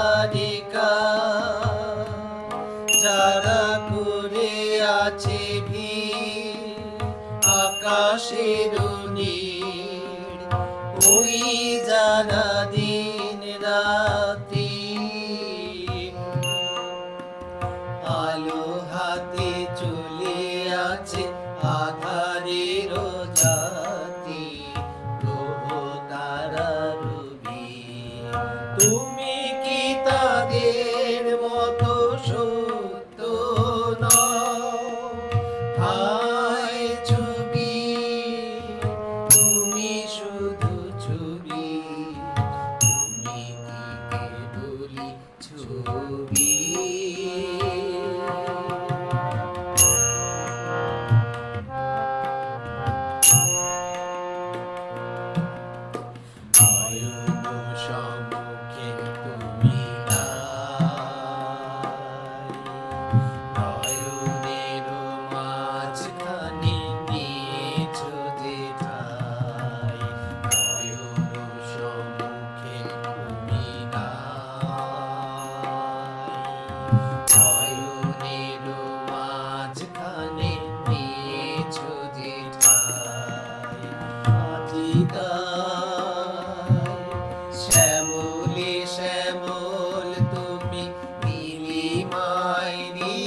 দ্বারিকা যারা করে আছে ভিড় আকাশের নীড় ওই যারা দিন রাতি আলো হাতে চলে আছে আধারের জাতি গ্রহ তারা রবি তুমি কি তাদের মতো সত্য নও হায় ছবি তুমি শুধু ছবি তুমি কি কেবলই ছবি সম্মুখে তুমি নয়নের মাঝখানে নিয়েছো যে ঠাই নয়ন সম্মুখে তুমি নয়নের মাঝখানে নিয়েছো যে ঠাই আজিদা শ্যামলে শ্যামল তুমি নীলিমাইনি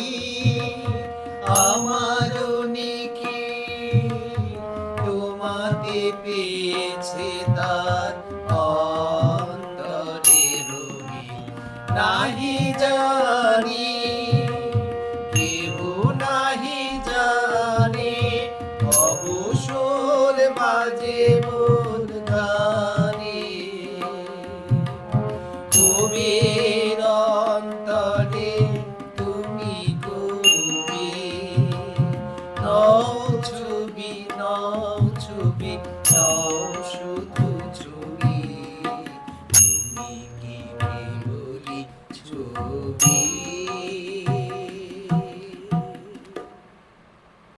আমার অনেকে তোমাতে পেয়েছে তার অন্তরের মিল নাহি জানি কেহ নাহি জানে অবসর বাজে